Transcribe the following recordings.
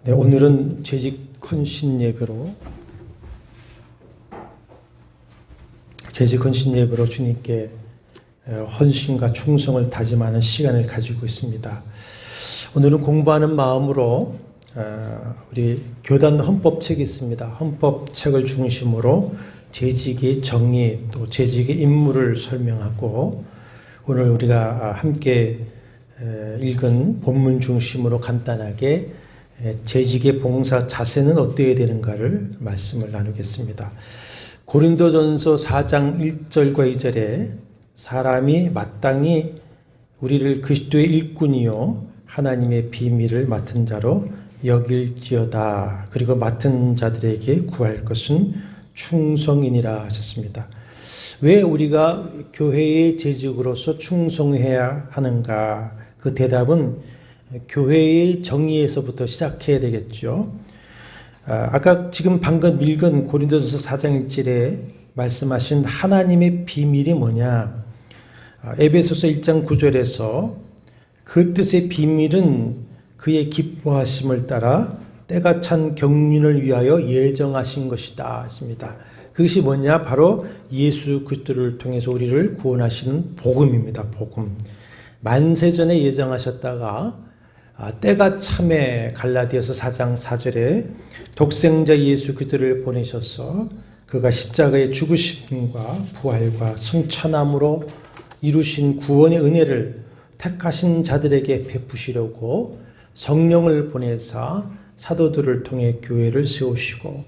네, 오늘은 재직 헌신 예배로 주님께 헌신과 충성을 다짐하는 시간을 가지고 있습니다. 오늘은 공부하는 마음으로 우리 교단 헌법책이 있습니다. 헌법책을 중심으로 재직의 정의 또 재직의 임무를 설명하고 오늘 우리가 함께 읽은 본문 중심으로 간단하게 재직의 봉사 자세는 어떻게 되는가를 말씀을 나누겠습니다. 고린도전서 4장 1절과 2절에 사람이 마땅히 우리를 그리스도의 일꾼이요 하나님의 비밀을 맡은 자로 여길지어다. 그리고 맡은 자들에게 구할 것은 충성이니라 하셨습니다. 왜 우리가 교회의 재직으로서 충성해야 하는가? 그 대답은 교회의 정의에서부터 시작해야 되겠죠. 아까 지금 방금 읽은 고린도전서 4장 1절에 말씀하신 하나님의 비밀이 뭐냐? 에베소서 1장 9절에서 그 뜻의 비밀은 그의 기뻐하심을 따라 때가 찬 경륜을 위하여 예정하신 것이다 했습니다. 그것이 뭐냐? 바로 예수 그리스도를 통해서 우리를 구원하시는 복음입니다. 복음. 만세전에 예정하셨다가 때가 참에 갈라디아서 4장 4절에 독생자 예수 그리스도를 보내셔서 그가 십자가의 죽으심과 부활과 승천함으로 이루신 구원의 은혜를 택하신 자들에게 베푸시려고 성령을 보내사 사도들을 통해 교회를 세우시고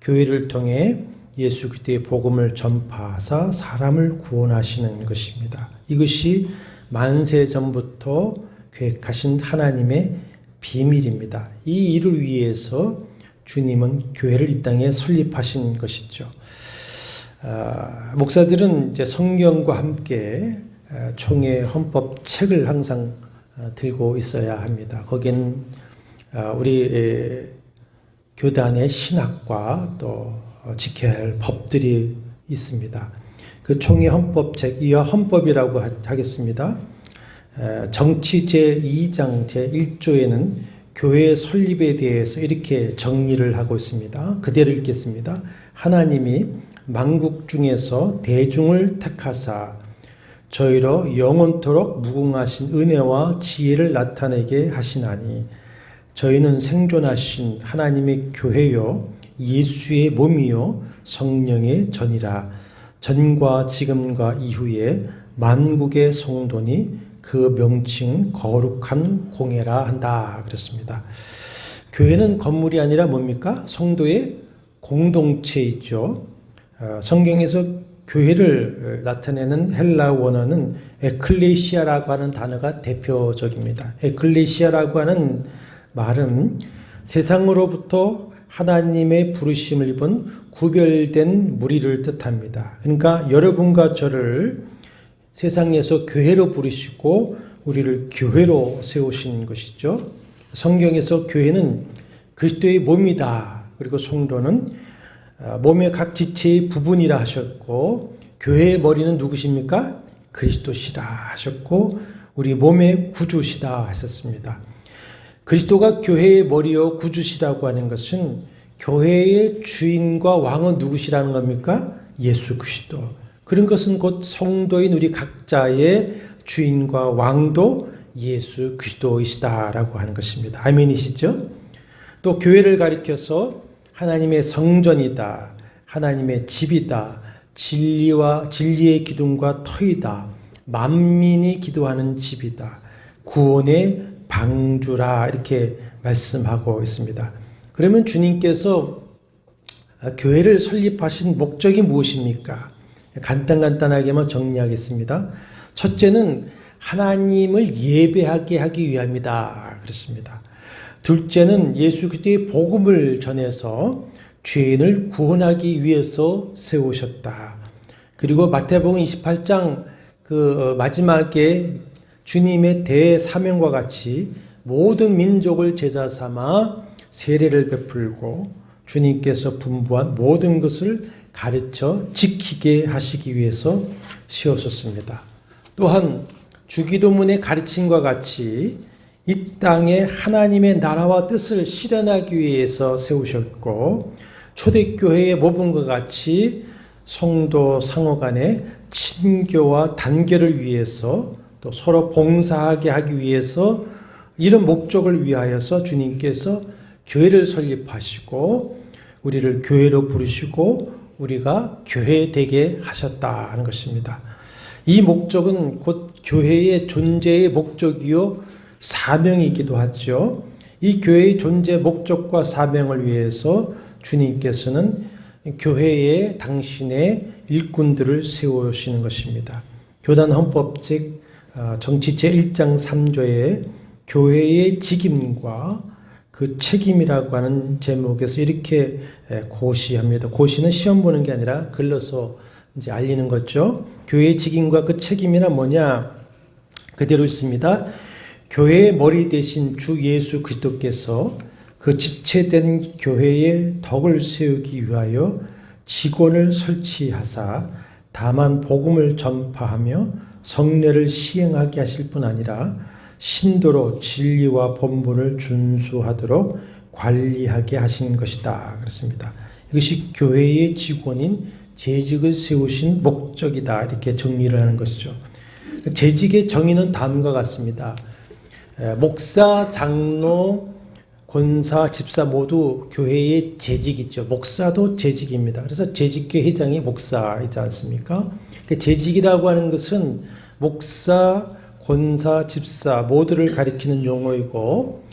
교회를 통해 예수 그리스도의 복음을 전파하사 사람을 구원하시는 것입니다. 이것이 만세전부터 계획하신 하나님의 비밀입니다. 이 일을 위해서 주님은 교회를 이 땅에 설립하신 것이죠. 목사들은 이제 성경과 함께 총회 헌법책을 항상 들고 있어야 합니다. 거기는 우리 교단의 신학과 또 지켜야 할 법들이 있습니다. 그 총회 헌법책, 이와 헌법이라고 하겠습니다. 정치 제2장 제1조에는 교회 설립에 대해서 이렇게 정리를 하고 있습니다. 그대로 읽겠습니다. 하나님이 만국 중에서 대중을 택하사 저희로 영원토록 무궁하신 은혜와 지혜를 나타내게 하시나니 저희는 생존하신 하나님의 교회요 예수의 몸이요 성령의 전이라. 전과 지금과 이후에 만국의 성도니 그 명칭 거룩한 공예라 한다 그랬습니다. 교회는 건물이 아니라 뭡니까? 성도의 공동체이죠. 성경에서 교회를 나타내는 헬라 원어는 에클레시아라고 하는 단어가 대표적입니다. 에클레시아라고 하는 말은 세상으로부터 하나님의 부르심을 입은 구별된 무리를 뜻합니다. 그러니까 여러분과 저를 세상에서 교회로 부르시고 우리를 교회로 세우신 것이죠. 성경에서 교회는 그리스도의 몸이다. 그리고 성도는 몸의 각 지체의 부분이라 하셨고 교회의 머리는 누구십니까? 그리스도시라 하셨고 우리 몸의 구주시다 하셨습니다. 그리스도가 교회의 머리요 구주시라고 하는 것은 교회의 주인과 왕은 누구시라는 겁니까? 예수 그리스도. 그런 것은 곧 성도인 우리 각자의 주인과 왕도 예수 그리스도이시다라고 하는 것입니다. 아멘이시죠? 또 교회를 가리켜서 하나님의 성전이다, 하나님의 집이다, 진리의 기둥과 터이다, 만민이 기도하는 집이다, 구원의 방주라 이렇게 말씀하고 있습니다. 그러면 주님께서 교회를 설립하신 목적이 무엇입니까? 간단하게만 정리하겠습니다. 첫째는 하나님을 예배하게 하기 위함이다. 그렇습니다. 둘째는 예수 그리스도의 복음을 전해서 죄인을 구원하기 위해서 세우셨다. 그리고 마태복음 28장 그 마지막에 주님의 대사명과 같이 모든 민족을 제자 삼아 세례를 베풀고 주님께서 분부한 모든 것을 가르쳐 지키게 하시기 위해서 세우셨습니다. 또한 주기도문의 가르침과 같이 이 땅에 하나님의 나라와 뜻을 실현하기 위해서 세우셨고, 초대교회의 모범과 같이 성도 상호 간의 친교와 단결을 위해서, 또 서로 봉사하게 하기 위해서, 이런 목적을 위하여서 주님께서 교회를 설립하시고 우리를 교회로 부르시고 우리가 교회되게 하셨다는 것입니다. 이 목적은 곧 교회의 존재의 목적이요 사명이기도 하죠. 이 교회의 존재 목적과 사명을 위해서 주님께서는 교회에 당신의 일꾼들을 세우시는 것입니다. 교단 헌법책 정치 제1장 3조에 교회의 직임과 그 책임이라고 하는 제목에서 이렇게 고시합니다. 고시는 시험 보는 게 아니라 글러서 이제 알리는 거죠. 교회의 직임과 그 책임이란 뭐냐? 그대로 있습니다. 교회의 머리 대신 주 예수 그리스도께서 그 지체된 교회의 덕을 세우기 위하여 직원을 설치하사 다만 복음을 전파하며 성례를 시행하게 하실 뿐 아니라 신도로 진리와 본분을 준수하도록 관리하게 하신 것이다. 그렇습니다. 이것이 교회의 직원인 재직을 세우신 목적이다. 이렇게 정리를 하는 것이죠. 재직의 정의는 다음과 같습니다. 목사, 장로, 권사, 집사 모두 교회의 재직이죠. 목사도 재직입니다. 그래서 재직교 회장이 목사이지 않습니까? 재직이라고 하는 것은 목사, 권사, 집사 모두를 가리키는 용어이고,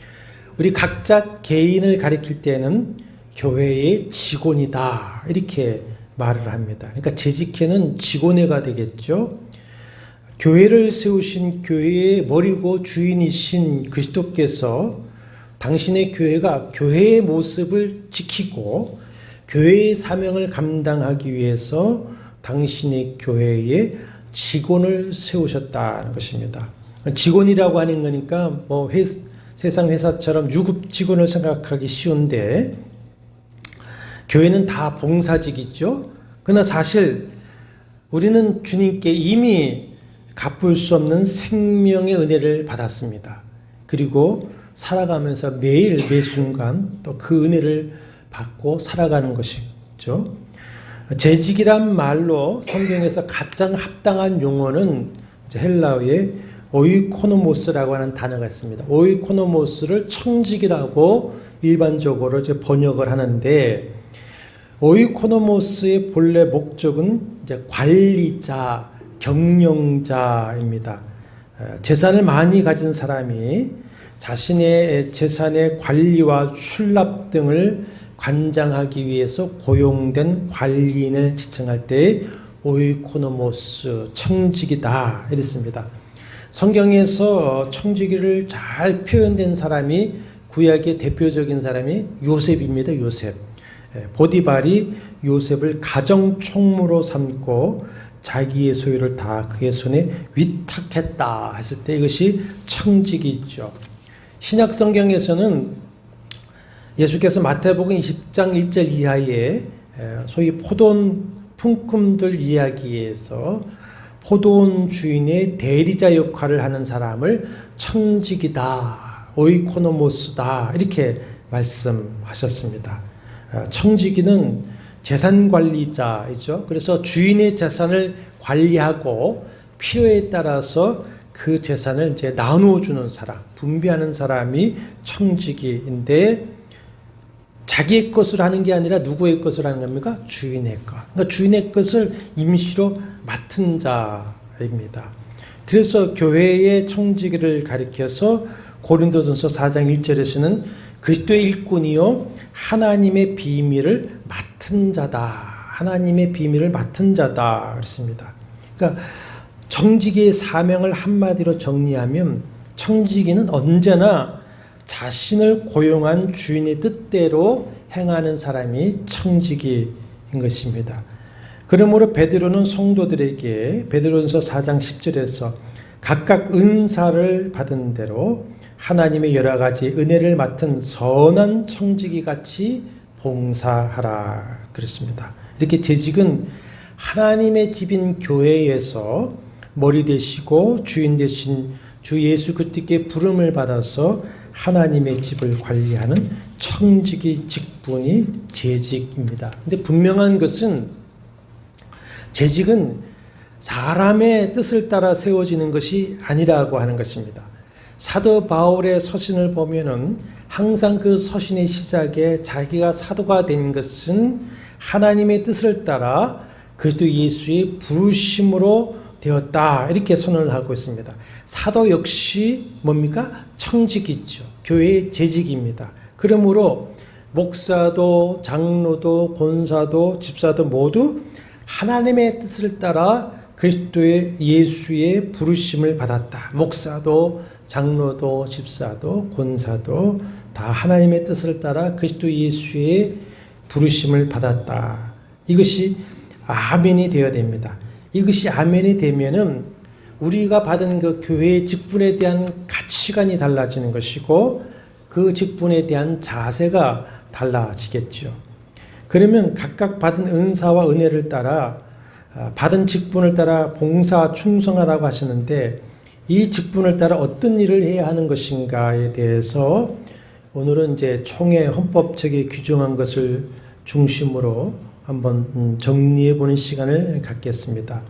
우리 각자 개인을 가리킬 때는 교회의 직원이다 이렇게 말을 합니다. 그러니까 재직회는 직원회가 되겠죠. 교회를 세우신 교회의 머리고 주인이신 그리스도께서 당신의 교회가 교회의 모습을 지키고 교회의 사명을 감당하기 위해서 당신의 교회에 직원을 세우셨다는 것입니다. 직원이라고 하는 거니까 뭐 세상 회사처럼 유급 직원을 생각하기 쉬운데, 교회는 다 봉사직이죠. 그러나 사실 우리는 주님께 이미 갚을 수 없는 생명의 은혜를 받았습니다. 그리고 살아가면서 매일 매 순간 또 그 은혜를 받고 살아가는 것이죠. 재직이란 말로 성경에서 가장 합당한 용어는 헬라어의 오이코노모스라고 하는 단어가 있습니다. 오이코노모스를 청직이라고 일반적으로 이제 번역을 하는데, 오이코노모스의 본래 목적은 이제 관리자, 경영자입니다. 재산을 많이 가진 사람이 자신의 재산의 관리와 출납 등을 관장하기 위해서 고용된 관리인을 지칭할 때 오이코노모스, 청직이다 이랬습니다. 성경에서 청지기를 잘 표현된 사람이, 구약의 대표적인 사람이 요셉입니다. 요셉. 보디발이 요셉을 가정 총무로 삼고 자기의 소유를 다 그의 손에 위탁했다 했을 때 이것이 청직이죠. 신약 성경에서는 예수께서 마태복음 20장 1절 이하에 소위 포도원 품꾼들 이야기에서 포도원 주인의 대리자 역할을 하는 사람을 청지기다, 오이코노모스다 이렇게 말씀하셨습니다. 청지기는 재산관리자이죠. 그래서 주인의 재산을 관리하고 필요에 따라서 그 재산을 이제 나누어 주는 사람, 분배하는 사람이 청지기인데, 자기의 것을 하는 게 아니라 누구의 것을 하는 겁니까? 주인의 것. 그러니까 주인의 것을 임시로 맡은 자입니다. 그래서 교회의 청지기를 가리켜서 고린도전서 4장 1절에서는 그리스도의 일꾼이요 하나님의 비밀을 맡은 자다. 하나님의 비밀을 맡은 자다 그랬습니다. 그러니까 청지기의 사명을 한마디로 정리하면, 청지기는 언제나 자신을 고용한 주인의 뜻대로 행하는 사람이 청지기인 것입니다. 그러므로 베드로는 성도들에게 베드로전서 4장 10절에서 각각 은사를 받은 대로 하나님의 여러 가지 은혜를 맡은 선한 청지기 같이 봉사하라 그랬습니다. 이렇게 재직은 하나님의 집인 교회에서 머리 되시고 주인 되신 주 예수 그리스도께 부름을 받아서 하나님의 집을 관리하는 청지기 직분이 재직입니다. 근데 분명한 것은 재직은 사람의 뜻을 따라 세워지는 것이 아니라고 하는 것입니다. 사도 바울의 서신을 보면은 항상 그 서신의 시작에 자기가 사도가 된 것은 하나님의 뜻을 따라 그리스도 예수의 부르심으로 되었다, 이렇게 선언을 하고 있습니다. 사도 역시 뭡니까? 청직이죠. 교회의 재직입니다. 그러므로 목사도 장로도 권사도 집사도 모두 하나님의 뜻을 따라 그리스도의 예수의 부르심을 받았다. 목사도 장로도 집사도 권사도 다 하나님의 뜻을 따라 그리스도 예수의 부르심을 받았다. 이것이 아멘이 되어야 됩니다. 이것이 아멘이 되면은 우리가 받은 그 교회의 직분에 대한 가치관이 달라지는 것이고 그 직분에 대한 자세가 달라지겠죠. 그러면 각각 받은 은사와 은혜를 따라 받은 직분을 따라 봉사 충성하라고 하시는데 이 직분을 따라 어떤 일을 해야 하는 것인가에 대해서 오늘은 이제 총회 헌법책에 규정한 것을 중심으로 한번 정리해 보는 시간을 갖겠습니다.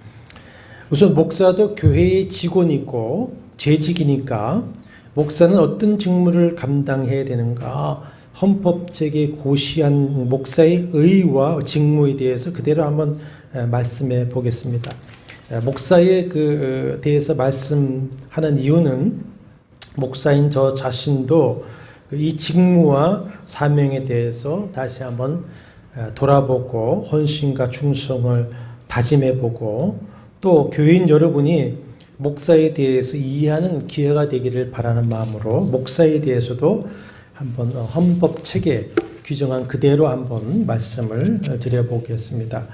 우선 목사도 교회의 직원이고 재직이니까 목사는 어떤 직무를 감당해야 되는가, 헌법책에 고시한 목사의 의와 직무에 대해서 그대로 한번 말씀해 보겠습니다. 목사에 대해서 말씀하는 이유는 목사인 저 자신도 이 직무와 사명에 대해서 다시 한번 돌아보고 헌신과 충성을 다짐해보고 또 교인 여러분이 목사에 대해서 이해하는 기회가 되기를 바라는 마음으로 목사에 대해서도 한번 헌법책에 규정한 그대로 한번 말씀을 드려보겠습니다.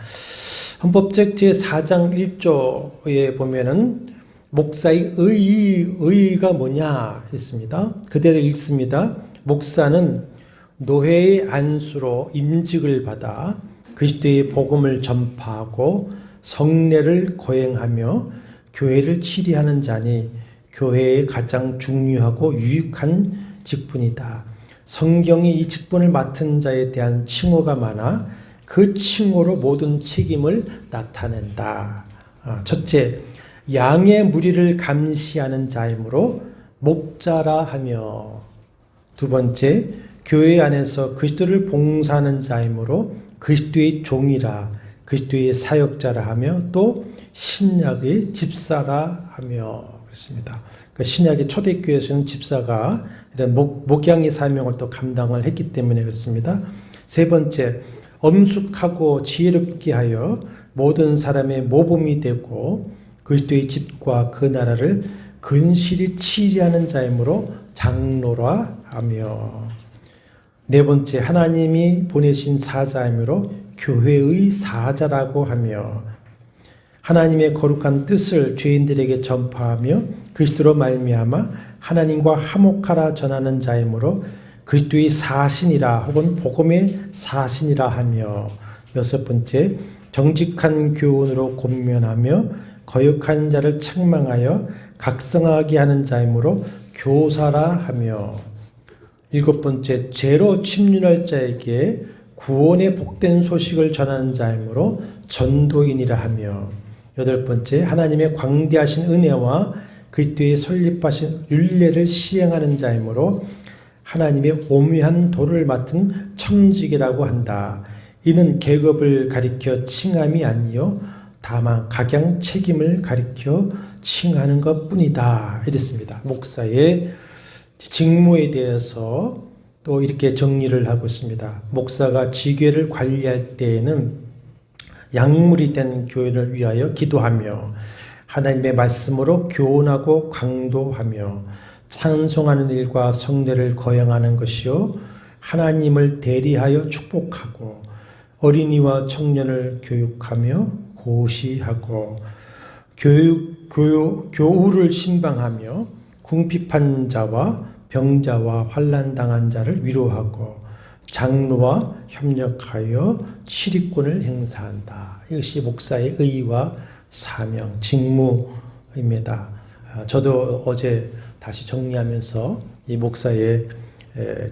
헌법책 제4장 1조에 보면은 목사의 의의가 뭐냐 있습니다. 그대로 읽습니다. 목사는 노회의 안수로 임직을 받아 그리스도의 복음을 전파하고 성례를 거행하며 교회를 치리하는 자니 교회의 가장 중요하고 유익한 직분이다. 성경이 이 직분을 맡은 자에 대한 칭호가 많아 그 칭호로 모든 책임을 나타낸다. 첫째, 양의 무리를 감시하는 자이므로 목자라 하며, 두 번째, 교회 안에서 그리스도를 봉사하는 자이므로 그리스도의 종이라, 그리스도의 사역자라 하며, 또 신약의 집사라 하며 그렇습니다. 그러니까 신약의 초대교회에서는 집사가 이런 목양의 사명을 또 감당을 했기 때문에 그렇습니다. 세 번째, 엄숙하고 지혜롭게 하여 모든 사람의 모범이 되고 그리스도의 집과 그 나라를 근실히 치리하는 자이므로 장로라 하며, 네 번째, 하나님이 보내신 사자이므로 교회의 사자라고 하며, 하나님의 거룩한 뜻을 죄인들에게 전파하며 그리스도로 말미암아 하나님과 화목하라 전하는 자이므로 그리스도의 사신이라 혹은 복음의 사신이라 하며, 여섯 번째, 정직한 교훈으로 권면하며 거역한 자를 책망하여 각성하게 하는 자이므로 교사라 하며, 일곱 번째, 죄로 침륜할 자에게 구원의 복된 소식을 전하는 자이므로 전도인이라 하며, 여덟 번째, 하나님의 광대하신 은혜와 그리스도의 설립하신 율례를 시행하는 자이므로 하나님의 오묘한 도를 맡은 청직이라고 한다. 이는 계급을 가리켜 칭함이 아니요 다만 각양 책임을 가리켜 칭하는 것뿐이다. 이랬습니다. 목사의 직무에 대해서 또 이렇게 정리를 하고 있습니다. 목사가 지교회를 관리할 때에는 약물이 된 교회를 위하여 기도하며 하나님의 말씀으로 교훈하고 강도하며 찬송하는 일과 성례를 거행하는 것이요 하나님을 대리하여 축복하고 어린이와 청년을 교육하며 고시하고 교우를 신방하며 궁핍한 자와 병자와 환난 당한 자를 위로하고 장로와 협력하여 치리권을 행사한다. 이것이 목사의 의와 사명, 직무입니다. 저도 어제 다시 정리하면서 이 목사의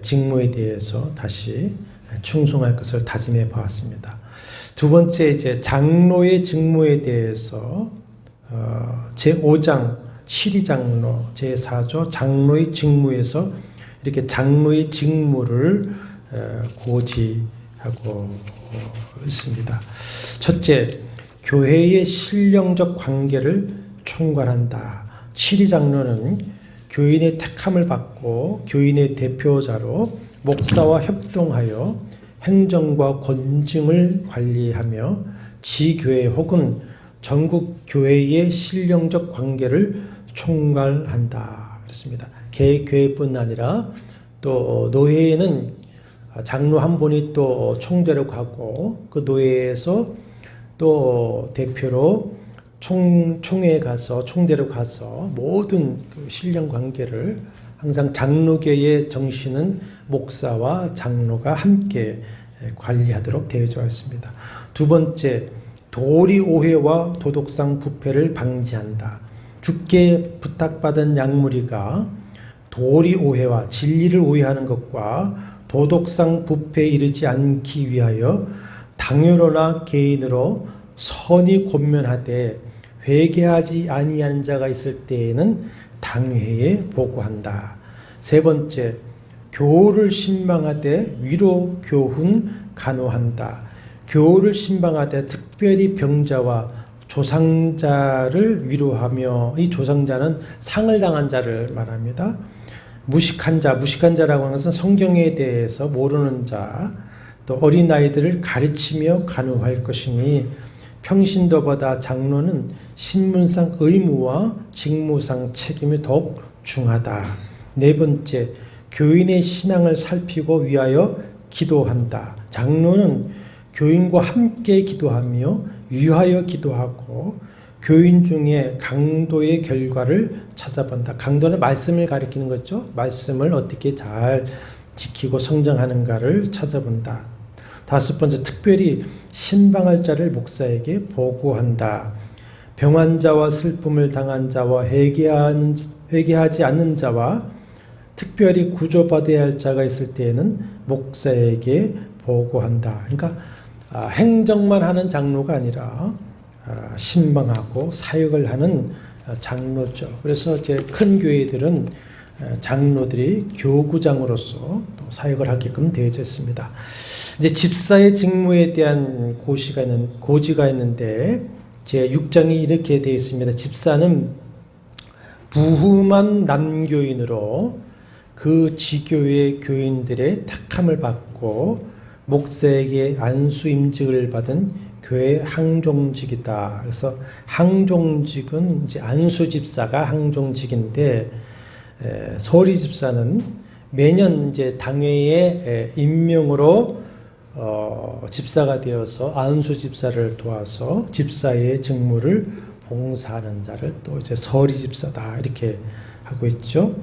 직무에 대해서 다시 충성할 것을 다짐해 보았습니다. 두 번째, 이제 장로의 직무에 대해서 제5장 7위 장로 제4조 장로의 직무에서 이렇게 장로의 직무를 고지하고 있습니다. 첫째, 교회의 신령적 관계를 총괄한다. 7위 장로는 교인의 택함을 받고 교인의 대표자로 목사와 협동하여 행정과 권징을 관리하며 지교회 혹은 전국 교회의 신령적 관계를 총괄한다. 그렇습니다. 개교회뿐 아니라 또 노회에는 장로 한 분이 또 총대로 가고 그 노회에서 또 대표로 총회에 가서 총대로 가서 모든 그 신령 관계를 항상 장로교의 정신은 목사와 장로가 함께 관리하도록 되어져 있습니다. 두 번째, 도리 오해와 도덕상 부패를 방지한다. 주께 부탁받은 양무리가 도리 오해와 진리를 오해하는 것과 도덕상 부패에 이르지 않기 위하여 당회로나 개인으로 선이 권면하되 회개하지 아니하는 자가 있을 때에는 당회에 보고한다. 세 번째, 교우를 신방하되 위로 교훈 간호한다. 교우를 신방하되 특별히 병자와 조상자를 위로하며, 이 조상자는 상을 당한 자를 말합니다. 무식한 자라고 하는 것은 성경에 대해서 모르는 자, 또 어린아이들을 가르치며 간호할 것이니 평신도보다 장로는 신분상 의무와 직무상 책임이 더욱 중하다. 네 번째, 교인의 신앙을 살피고 위하여 기도한다. 장로는 교인과 함께 기도하며 위하여 기도하고 교인 중에 강도의 결과를 찾아본다. 강도는 말씀을 가리키는 거죠. 말씀을 어떻게 잘 지키고 성장하는가를 찾아본다. 다섯 번째, 특별히 신방할 자를 목사에게 보고한다. 병한 자와 슬픔을 당한 자와 회개하지 않는 자와 특별히 구조받아야 할 자가 있을 때에는 목사에게 보고한다. 그러니까 행정만 하는 장로가 아니라 신방하고 사역을 하는 장로죠. 그래서 이제 큰 교회들은 장로들이 교구장으로서 또 사역을 하게끔 되어져 있습니다. 이제 집사의 직무에 대한 고지가 있는데 제 6장이 이렇게 되어 있습니다. 집사는 부흠한 남교인으로 그 지교회 교인들의 택함을 받고 목사에게 안수임직을 받은 교회 항종직이다. 그래서 항종직은 이제 안수집사가 항종직인데 서리집사는 매년 이제 당회의 임명으로 집사가 되어서 안수집사를 도와서 집사의 직무를 봉사하는 자를 또 이제 서리집사다 이렇게 하고 있죠.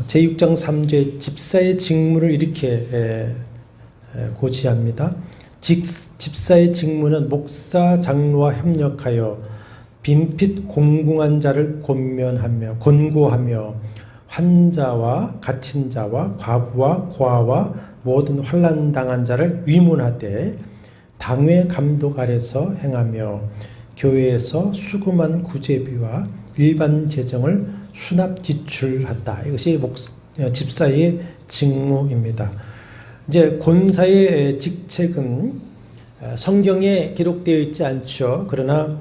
제6장 3절 집사의 직무를 이렇게 고지합니다. 집사의 직무는 목사 장로와 협력하여 빈핏 공궁한 자를 권고하며 환자와 갇힌 자와 과부와 고아와 모든 환난 당한 자를 위문하되 당회 감독 아래서 행하며 교회에서 수금한 구제비와 일반 재정을 수납 지출한다. 이것이 집사의 직무입니다. 이제 권사의 직책은 성경에 기록되어 있지 않죠. 그러나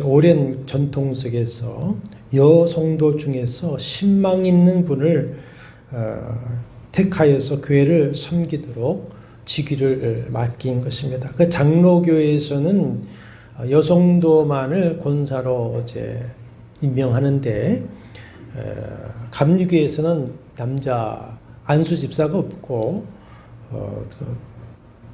오랜 전통 속에서 여성도 중에서 신망 있는 분을 택하여서 교회를 섬기도록 직위를 맡긴 것입니다. 그 장로교회에서는 여성도만을 권사로 이제 임명하는데 감리교회에서는 남자 안수집사가 없고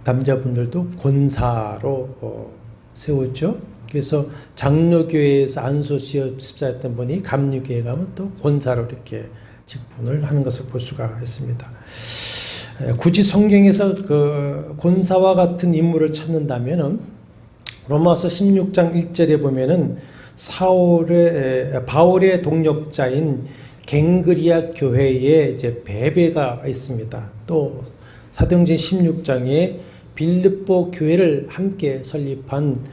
남자분들도 권사로 세웠죠. 그래서 장로교회에서 안수집사였던 분이 감리교회 가면 또 권사로 이렇게 직분을 하는 것을 볼 수가 있습니다. 굳이 성경에서 그 권사와 같은 인물을 찾는다면은 로마서 16장 1절에 보면은 바울의 동역자인 갱그리아 교회에 이제 베베가 있습니다. 또 사도행전 16장에 빌립보 교회를 함께 설립한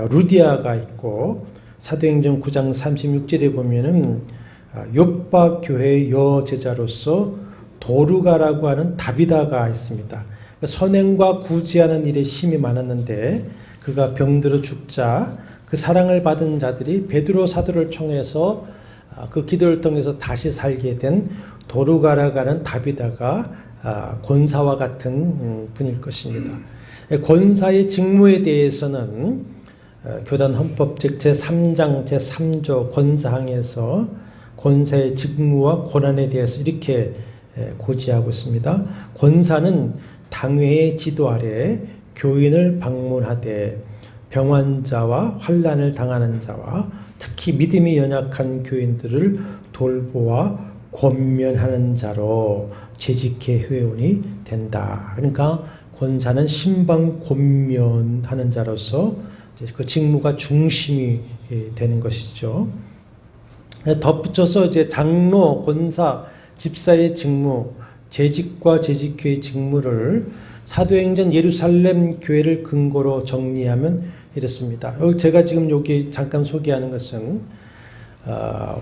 루디아가 있고, 사도행전 9장 36절에 보면은 요빠 교회의 여제자로서 도르가라고 하는 다비다가 있습니다. 선행과 구제하는 일에 힘이 많았는데 그가 병들어 죽자 그 사랑을 받은 자들이 베드로 사도를 통해서 그 기도를 통해서 다시 살게 된 도르가라고 하는 다비다가 권사와 같은 분일 것입니다. 권사의 직무에 대해서는 교단 헌법 즉 제3장 제3조 권사항에서 권사의 직무와 권한에 대해서 이렇게 고지하고 있습니다. 권사는 당회의 지도 아래 교인을 방문하되 병환자와 환난을 당하는 자와 특히 믿음이 연약한 교인들을 돌보아 권면하는 자로 재직해 회원이 된다. 그러니까 권사는 신방 권면하는 자로서 그 직무가 중심이 되는 것이죠. 덧붙여서 이제 장로, 권사, 집사의 직무, 재직과 재직교의 직무를 사도행전 예루살렘 교회를 근거로 정리하면 이렇습니다. 제가 지금 여기 잠깐 소개하는 것은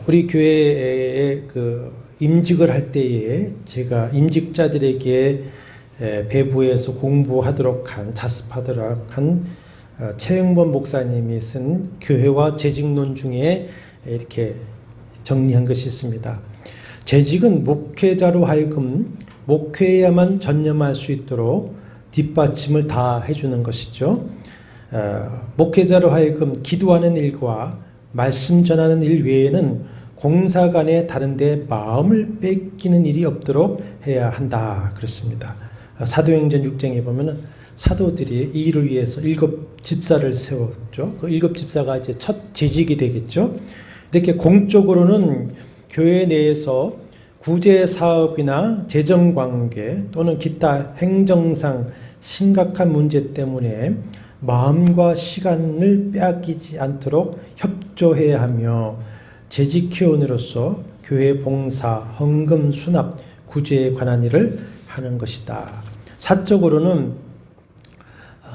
우리 교회에 그 임직을 할 때에 제가 임직자들에게 배부에서 공부하도록 한 자습하도록 한 최영범 목사님이 쓴 교회와 재직론 중에 이렇게 정리한 것이 있습니다. 재직은 목회자로 하여금 목회에야만 전념할 수 있도록 뒷받침을 다 해주는 것이죠. 목회자로 하여금 기도하는 일과 말씀 전하는 일 외에는 공사 간에 다른 데 마음을 뺏기는 일이 없도록 해야 한다. 그렇습니다. 사도행전 6장에 보면 사도들이 이 일을 위해서 7집사를 세웠죠. 그 7집사가 이제 첫 재직이 되겠죠. 이렇게 공적으로는 교회 내에서 구제 사업이나 재정 관계 또는 기타 행정상 심각한 문제 때문에 마음과 시간을 빼앗기지 않도록 협조해야 하며 재직회원으로서 교회 봉사, 헌금, 수납, 구제에 관한 일을 하는 것이다. 사적으로는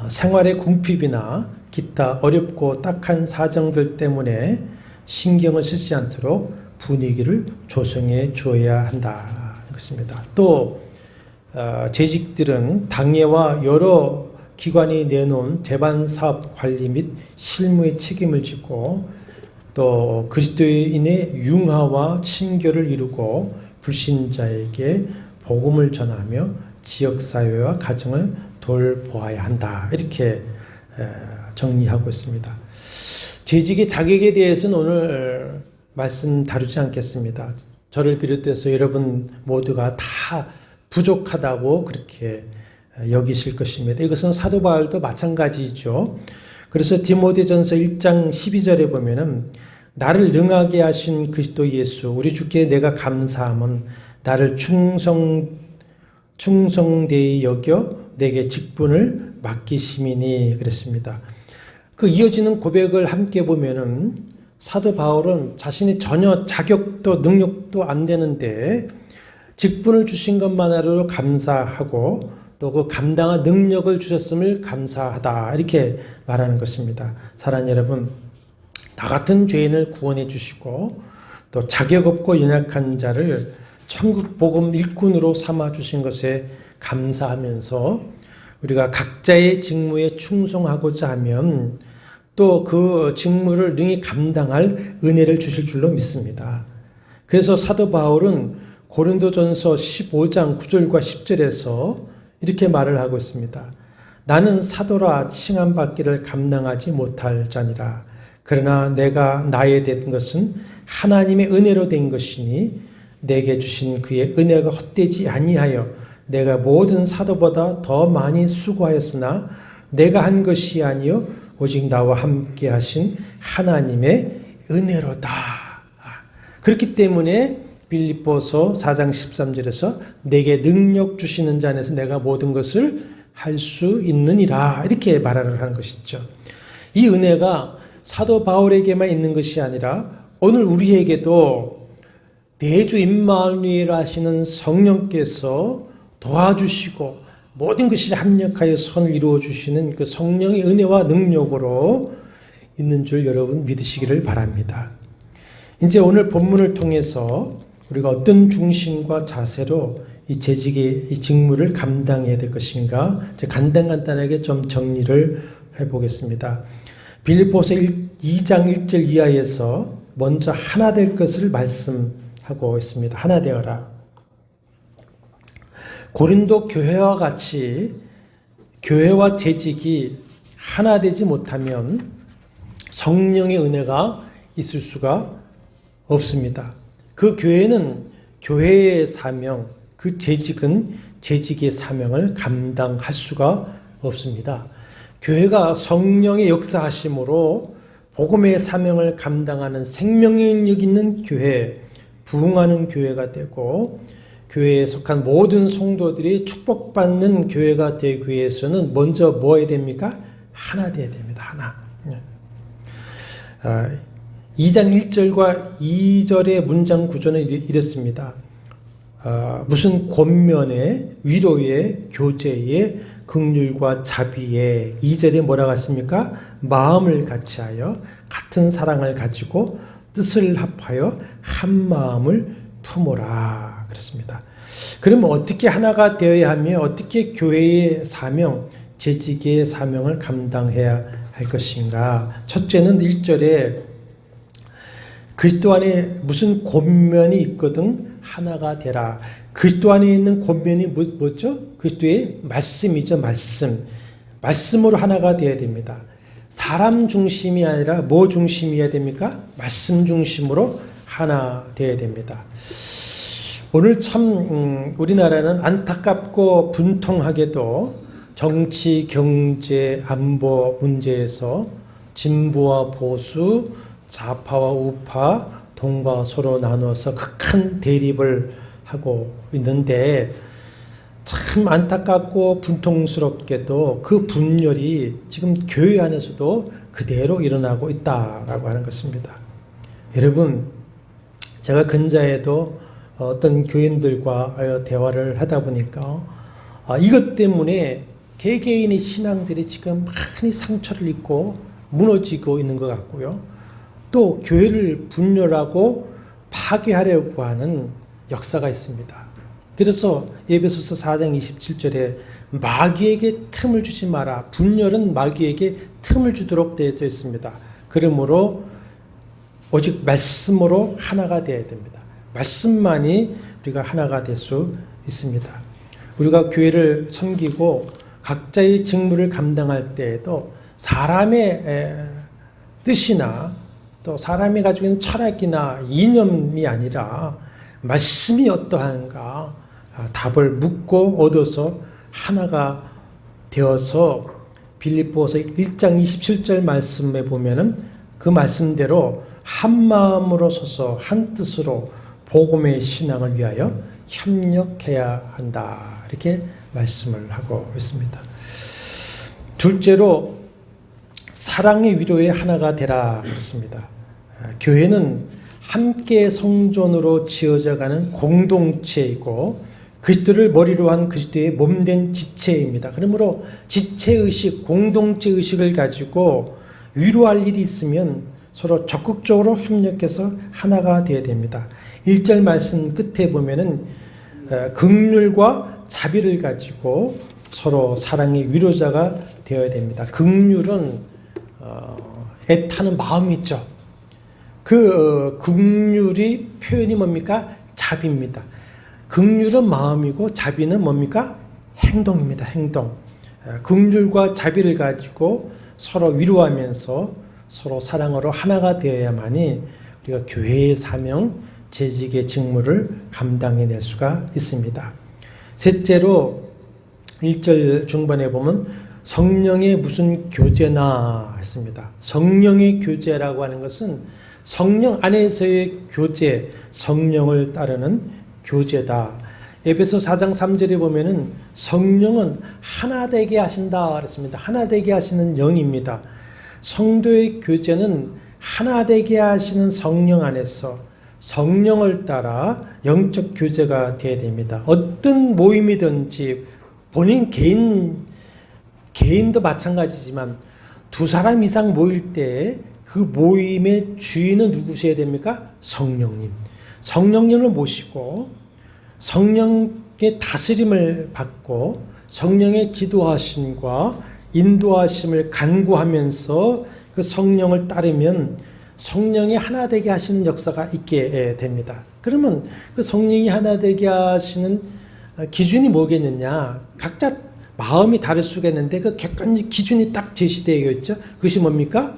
생활의 궁핍이나 기타 어렵고 딱한 사정들 때문에 신경을 쓰지 않도록 분위기를 조성해 주어야 한다. 그렇습니다. 또 재직들은 당회와 여러 기관이 내놓은 재반 사업 관리 및 실무의 책임을 지고 또 그리스도인의 융화와 친교를 이루고 불신자에게 복음을 전하며 지역사회와 가정을 돌보아야 한다. 이렇게 정리하고 있습니다. 재직의 자격에 대해서는 오늘 말씀 다루지 않겠습니다. 저를 비롯해서 여러분 모두가 다 부족하다고 그렇게 여기실 것입니다. 이것은 사도 바울도 마찬가지죠. 그래서 디모데전서 1장 12절에 보면은 나를 능하게 하신 그리스도 예수 우리 주께 내가 감사함은 나를 충성되이 여겨 내게 직분을 맡기심이니 그랬습니다. 그 이어지는 고백을 함께 보면은 사도 바울은 자신이 전혀 자격도 능력도 안 되는데 직분을 주신 것만으로 감사하고 또 그 감당한 능력을 주셨음을 감사하다 이렇게 말하는 것입니다. 사랑하는 여러분, 나 같은 죄인을 구원해 주시고 또 자격 없고 연약한 자를 천국 복음 일꾼으로 삼아 주신 것에 감사하면서 우리가 각자의 직무에 충성하고자 하면 또 그 직무를 능히 감당할 은혜를 주실 줄로 믿습니다. 그래서 사도 바울은 고린도전서 15장 9절과 10절에서 이렇게 말을 하고 있습니다. 나는 사도라 칭함받기를 감당하지 못할 자니라. 그러나 내가 나에 된 것은 하나님의 은혜로 된 것이니 내게 주신 그의 은혜가 헛되지 아니하여 내가 모든 사도보다 더 많이 수고하였으나 내가 한 것이 아니요 오직 나와 함께 하신 하나님의 은혜로다. 그렇기 때문에 빌립보서 4장 13절에서 내게 능력 주시는 자 안에서 내가 모든 것을 할 수 있느니라 이렇게 말을 하는 것이죠. 이 은혜가 사도 바울에게만 있는 것이 아니라 오늘 우리에게도 내주 임마누엘 하시는 성령께서 도와주시고 모든 것이 합력하여 선을 이루어 주시는 그 성령의 은혜와 능력으로 있는 줄 여러분 믿으시기를 바랍니다. 이제 오늘 본문을 통해서 우리가 어떤 중심과 자세로 이 재직의 이 직무를 감당해야 될 것인가 이제 간단하게 좀 정리를 해보겠습니다. 빌립보서 2장 1절 이하에서 먼저 하나 될 것을 말씀하고 있습니다. 하나 되어라. 고린도 교회와 같이 교회와 재직이 하나 되지 못하면 성령의 은혜가 있을 수가 없습니다. 그 교회는 교회의 사명, 그 재직은 재직의 사명을 감당할 수가 없습니다. 교회가 성령의 역사하심으로 복음의 사명을 감당하는 생명력 있는 교회, 부흥하는 교회가 되고 교회에 속한 모든 성도들이 축복받는 교회가 되기 위해서는 먼저 뭐 해야 됩니까? 하나 돼야 됩니다. 하나. 2장 1절과 2절의 문장 구조는 이렇습니다. 무슨 권면에 위로에 교제에 긍휼과 자비에 2절에 뭐라고 했습니까? 마음을 같이하여 같은 사랑을 가지고 뜻을 합하여 한 마음을 품어라 그렇습니다. 그러면 어떻게 하나가 되어야 하며 어떻게 교회의 사명, 재직의 사명을 감당해야 할 것인가? 첫째는 1절에 그리스도 안에 무슨 권면이 있거든 하나가 되라. 그리스도 안에 있는 권면이 뭐죠? 그리스도의 말씀이죠. 말씀으로 하나가 되어야 됩니다. 사람 중심이 아니라 뭐 중심이어야 됩니까? 말씀 중심으로 하나 되어야 됩니다. 오늘 참 우리나라는 안타깝고 분통하게도 정치, 경제, 안보 문제에서 진보와 보수, 좌파와 우파, 동과 서로 나눠서 극한 대립을 하고 있는데 참 안타깝고 분통스럽게도 그 분열이 지금 교회 안에서도 그대로 일어나고 있다라고 하는 것입니다. 여러분, 제가 근자에도 어떤 교인들과 대화를 하다 보니까 이것 때문에 개개인의 신앙들이 지금 많이 상처를 입고 무너지고 있는 것 같고요. 또 교회를 분열하고 파괴하려고 하는 역사가 있습니다. 그래서 에베소서 4장 27절에 마귀에게 틈을 주지 마라. 분열은 마귀에게 틈을 주도록 되어 있습니다. 그러므로 오직 말씀으로 하나가 되어야 됩니다. 말씀만이 우리가 하나가 될 수 있습니다. 우리가 교회를 섬기고 각자의 직무를 감당할 때에도 사람의 뜻이나 또 사람이 가지고 있는 철학이나 이념이 아니라 말씀이 어떠한가 답을 묻고 얻어서 하나가 되어서 빌립보서 1장 27절 말씀에 보면은 그 말씀대로 한 마음으로 서서 한 뜻으로 복음의 신앙을 위하여 협력해야 한다. 이렇게 말씀을 하고 있습니다. 둘째로 사랑의 위로의 하나가 되라 그렇습니다. 교회는 함께 성전으로 지어져가는 공동체이고 그리스도를 머리로 한 그리스도의 몸된 지체입니다. 그러므로 지체의식, 공동체의식을 가지고 위로할 일이 있으면 서로 적극적으로 협력해서 하나가 되어야 됩니다. 1절 말씀 끝에 보면은 긍휼과 자비를 가지고 서로 사랑의 위로자가 되어야 됩니다. 긍휼은 애타는 마음이 있죠. 그 긍휼이 표현이 뭡니까? 자비입니다. 긍휼은 마음이고 자비는 뭡니까? 행동입니다. 행동. 긍휼과 자비를 가지고 서로 위로하면서 서로 사랑으로 하나가 되어야만이 우리가 교회의 사명, 재직의 직무를 감당해낼 수가 있습니다. 셋째로 1절 중반에 보면 성령의 무슨 교제나 했습니다. 성령의 교제라고 하는 것은 성령 안에서의 교제, 성령을 따르는 교제다. 에베소 4장 3절에 보면은 성령은 하나 되게 하신다 그랬습니다. 하나 되게 하시는 영입니다. 성도의 교제는 하나 되게 하시는 성령 안에서 성령을 따라 영적 교제가 되어야 됩니다. 어떤 모임이든지 본인 개인도 마찬가지지만 두 사람 이상 모일 때 그 모임의 주인은 누구셔야 됩니까? 성령님. 성령님을 모시고 성령의 다스림을 받고 성령의 지도하심과 인도하심을 간구하면서 그 성령을 따르면 성령이 하나 되게 하시는 역사가 있게 됩니다. 그러면 그 성령이 하나 되게 하시는 기준이 뭐겠느냐? 각자 마음이 다를 수가 있는데 그 객관적 기준이 딱 제시되어 있죠. 그것이 뭡니까?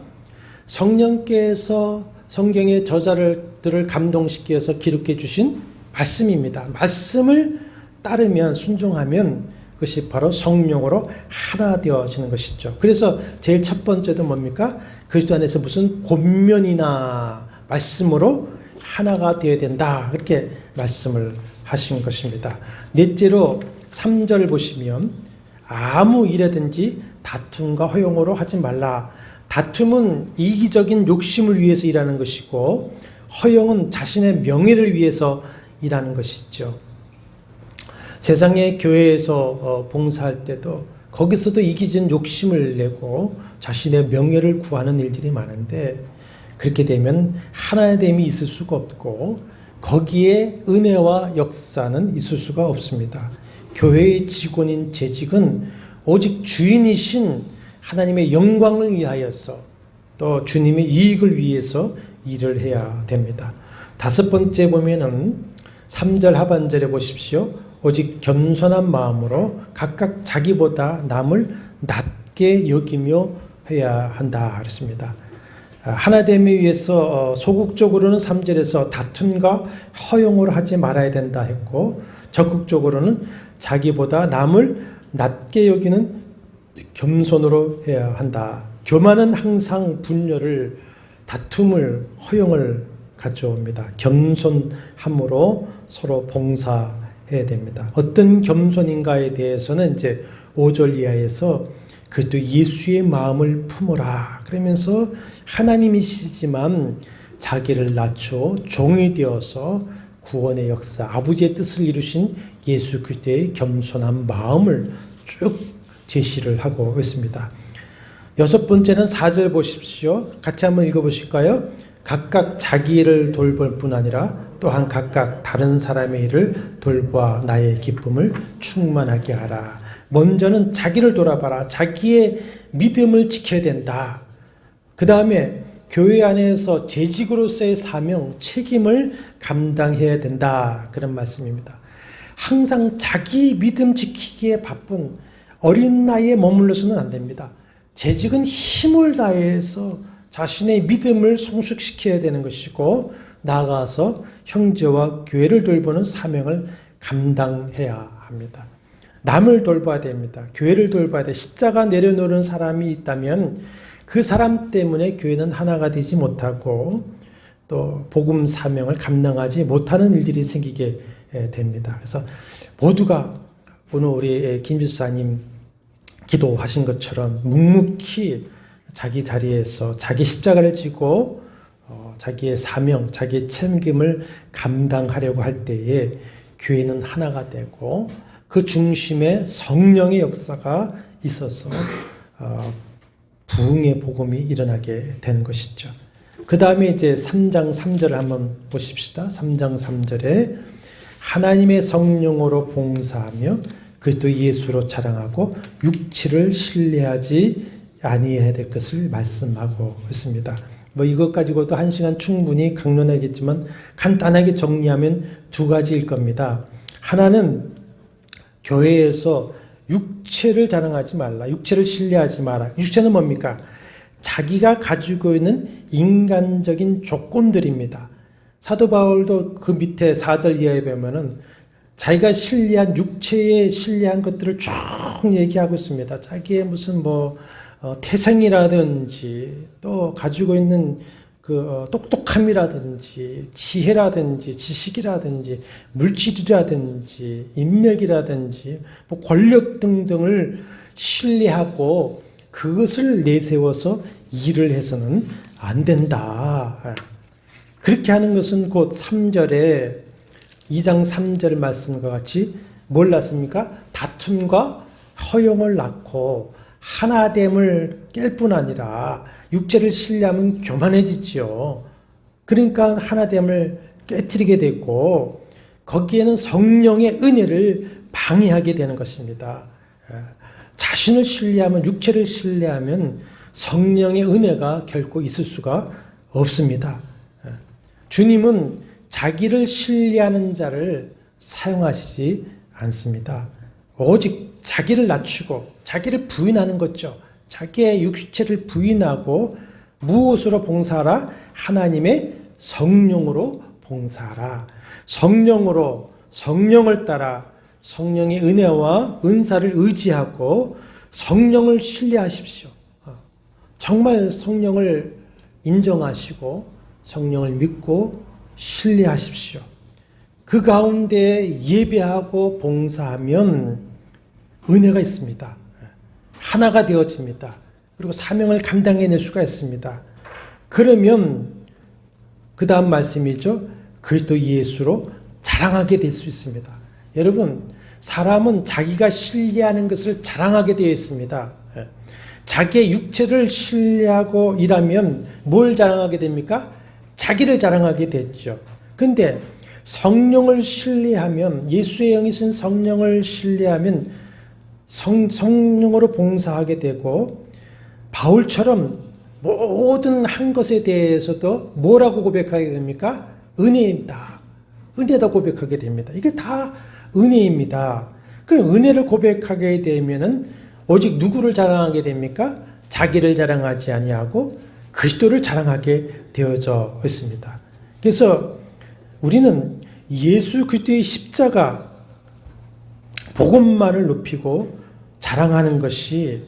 성령께서 성경의 저자들을 감동시켜서 기록해 주신 말씀입니다. 말씀을 따르면 순종하면 그것이 바로 성령으로 하나 되어지는 것이죠. 그래서 제일 첫 번째도 뭡니까? 그리스도 안에서 무슨 권면이나 말씀으로 하나가 되어야 된다. 그렇게 말씀을 하신 것입니다. 넷째로 3절 보시면 아무 일이든지 다툼과 허용으로 하지 말라. 다툼은 이기적인 욕심을 위해서 일하는 것이고 허용은 자신의 명예를 위해서 일하는 것이죠. 세상의 교회에서 봉사할 때도 거기서도 이기적인 욕심을 내고 자신의 명예를 구하는 일들이 많은데 그렇게 되면 하나됨이 있을 수가 없고 거기에 은혜와 역사는 있을 수가 없습니다. 교회의 직원인 재직은 오직 주인이신 하나님의 영광을 위하여서 또 주님의 이익을 위해서 일을 해야 됩니다. 다섯 번째 보면은 3절 하반절에 보십시오. 오직 겸손한 마음으로 각각 자기보다 남을 낮게 여기며 해야 한다 그랬습니다. 하나됨에 위해서 소극적으로는 3절에서 다툼과 허용을 하지 말아야 된다 했고 적극적으로는 자기보다 남을 낮게 여기는 겸손으로 해야 한다. 교만은 항상 분열을, 다툼을, 허용을 가져옵니다. 겸손함으로 서로 봉사해야 됩니다. 어떤 겸손인가에 대해서는 이제 5절 이하에서 그것도 예수의 마음을 품어라. 그러면서 하나님이시지만 자기를 낮춰 종이 되어서 구원의 역사, 아버지의 뜻을 이루신 예수 그리스도의 겸손한 마음을 쭉 제시를 하고 있습니다. 여섯 번째는 4절 보십시오. 같이 한번 읽어보실까요? 각각 자기 일을 돌볼 뿐 아니라 또한 각각 다른 사람의 일을 돌보아 나의 기쁨을 충만하게 하라. 먼저는 자기를 돌아봐라. 자기의 믿음을 지켜야 된다. 그 다음에 교회 안에서 재직으로서의 사명, 책임을 감당해야 된다. 그런 말씀입니다. 항상 자기 믿음 지키기에 바쁜 어린 나이에 머물러서는 안 됩니다. 재직은 힘을 다해서 자신의 믿음을 성숙시켜야 되는 것이고 나아가서 형제와 교회를 돌보는 사명을 감당해야 합니다. 남을 돌봐야 됩니다. 교회를 돌봐야 돼. 십자가 내려놓는 사람이 있다면 그 사람 때문에 교회는 하나가 되지 못하고 또 복음 사명을 감당하지 못하는 일들이 생기게 됩니다. 그래서 모두가 오늘 우리 김 집사님 기도하신 것처럼 묵묵히 자기 자리에서 자기 십자가를 지고 자기의 사명, 자기의 책임을 감당하려고 할 때에 교회는 하나가 되고 그 중심에 성령의 역사가 있어서 부흥의 복음이 일어나게 되는 것이죠. 그 다음에 이제 3장 3절을 한번 보십시다. 3장 3절에 하나님의 성령으로 봉사하며 그리스도 예수로 자랑하고 육체를 신뢰하지 아니해야 될 것을 말씀하고 있습니다. 뭐 이것 가지고도 1시간 충분히 강론하겠지만 간단하게 정리하면 두 가지일 겁니다. 하나는 교회에서 육체를 자랑하지 말라. 육체를 신뢰하지 마라. 육체는 뭡니까? 자기가 가지고 있는 인간적인 조건들입니다. 사도 바울도 그 밑에 4절 이하에 보면은 자기가 신뢰한 육체에 신뢰한 것들을 쭉 얘기하고 있습니다. 자기의 무슨 태생이라든지 또 가지고 있는 그 똑똑함이라든지 지혜라든지 지식이라든지 물질이라든지 인맥이라든지 권력 등등을 신뢰하고 그것을 내세워서 일을 해서는 안 된다. 그렇게 하는 것은 곧 3절에 2장 3절 말씀과 같이 뭘 낳습니까? 다툼과 허용을 낳고 하나됨을 깰 뿐 아니라 육체를 신뢰하면 교만해지지요. 그러니까 하나됨을 깨뜨리게 되고 거기에는 성령의 은혜를 방해하게 되는 것입니다. 자신을 신뢰하면, 육체를 신뢰하면 성령의 은혜가 결코 있을 수가 없습니다. 주님은 자기를 신뢰하는 자를 사용하시지 않습니다. 오직 자기를 낮추고 자기를 부인하는 거죠. 자기의 육체를 부인하고 무엇으로 봉사하라? 하나님의 성령으로 봉사하라. 성령으로, 성령을 따라 성령의 은혜와 은사를 의지하고 성령을 신뢰하십시오. 정말 성령을 인정하시고 성령을 믿고 신뢰하십시오. 그 가운데 예배하고 봉사하면 은혜가 있습니다. 하나가 되어집니다. 그리고 사명을 감당해낼 수가 있습니다. 그러면 그 다음 말씀이죠. 그리스도 예수로 자랑하게 될 수 있습니다. 여러분, 사람은 자기가 신뢰하는 것을 자랑하게 되어 있습니다. 자기의 육체를 신뢰하고 일하면 뭘 자랑하게 됩니까? 자기를 자랑하게 됐죠. 그런데 성령을 신뢰하면, 예수의 영이신 성령을 신뢰하면 성령으로 봉사하게 되고, 바울처럼 모든 한 것에 대해서도 뭐라고 고백하게 됩니까? 은혜입니다. 은혜다 고백하게 됩니다. 이게 다 은혜입니다. 그럼 은혜를 고백하게 되면은 오직 누구를 자랑하게 됩니까? 자기를 자랑하지 아니하고 그리스도를 자랑하게 되어져 있습니다. 그래서 우리는 예수 그리스도의 십자가 복음만을 높이고 자랑하는 것이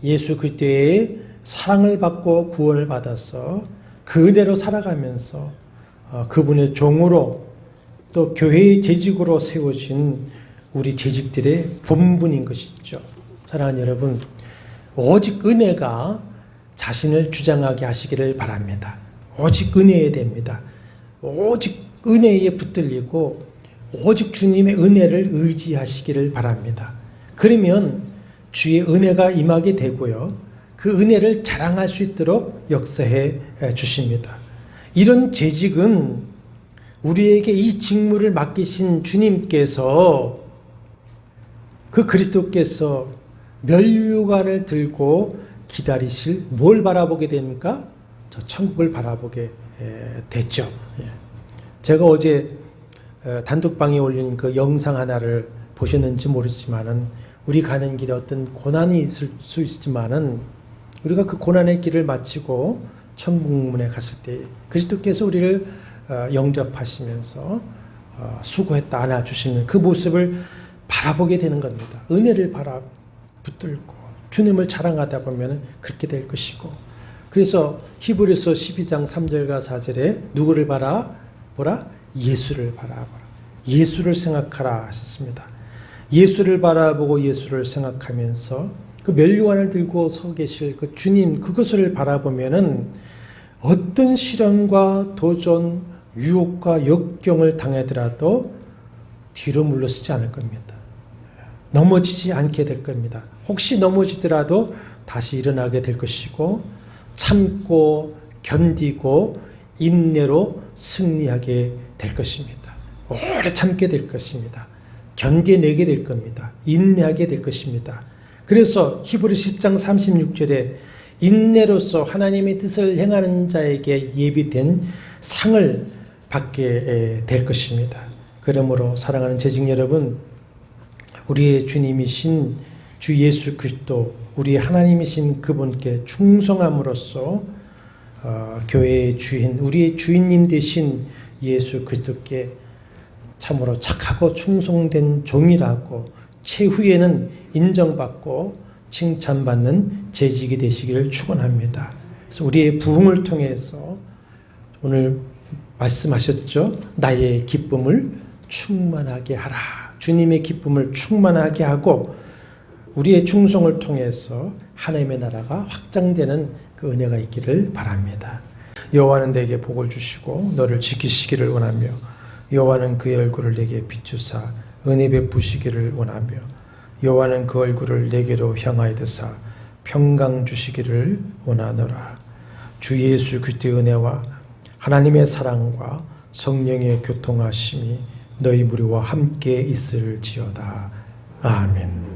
예수 그리스도의 사랑을 받고 구원을 받아서 그 은혜로 살아가면서 그분의 종으로 또 교회의 재직으로 세워진 우리 재직들의 본분인 것이죠. 사랑하는 여러분, 오직 은혜가 자신을 주장하게 하시기를 바랍니다. 오직 은혜에 됩니다. 오직 은혜에 붙들리고 오직 주님의 은혜를 의지하시기를 바랍니다. 그러면 주의 은혜가 임하게 되고요. 그 은혜를 자랑할 수 있도록 역사해 주십니다. 이런 재직은 우리에게 이 직무를 맡기신 주님께서, 그 그리스도께서 면류관을 들고 기다리실 뭘 바라보게 됩니까? 저 천국을 바라보게 됐죠. 제가 어제 단톡방에 올린 그 영상 하나를 보셨는지 모르지만은, 우리 가는 길에 어떤 고난이 있을 수 있지만은 우리가 그 고난의 길을 마치고 천국문에 갔을 때 그리스도께서 우리를 영접하시면서 수고했다 안아주시는 그 모습을 바라보게 되는 겁니다. 은혜를 붙들고 주님을 자랑하다 보면 그렇게 될 것이고, 그래서 히브리서 12장 3절과 4절에 누구를 바라보라? 예수를 바라보라. 예수를 생각하라 하셨습니다. 예수를 바라보고 예수를 생각하면서 그 면류관을 들고 서 계실 그 주님, 그것을 바라보면은 어떤 시련과 도전, 유혹과 역경을 당하더라도 뒤로 물러서지 않을 겁니다. 넘어지지 않게 될 겁니다. 혹시 넘어지더라도 다시 일어나게 될 것이고, 참고 견디고 인내로 승리하게 될 것입니다. 오래 참게 될 것입니다. 견뎌내게 될 겁니다. 인내하게 될 것입니다. 그래서 히브리 10장 36절에 인내로서 하나님의 뜻을 행하는 자에게 예비된 상을 받게 될 것입니다. 그러므로 사랑하는 재직 여러분, 우리의 주님이신 주 예수 그리스도, 우리 하나님이신 그분께 충성함으로써 교회의 주인, 우리의 주인님 되신 예수 그리스도께 참으로 착하고 충성된 종이라고 최후에는 인정받고 칭찬받는 재직이 되시기를 축원합니다. 그래서 우리의 부흥을 통해서 오늘 말씀하셨죠. 나의 기쁨을 충만하게 하라. 주님의 기쁨을 충만하게 하고 우리의 충성을 통해서 하나님의 나라가 확장되는 그 은혜가 있기를 바랍니다. 여호와는 내게 복을 주시고 너를 지키시기를 원하며 여호와는 그의 얼굴을 내게 비추사 은혜 베푸시기를 원하며 여호와는 그 얼굴을 내게로 향하여 드사 평강 주시기를 원하노라. 주 예수 그리스도의 은혜와 하나님의 사랑과 성령의 교통하심이 너희 무리와 함께 있을지어다. 아멘.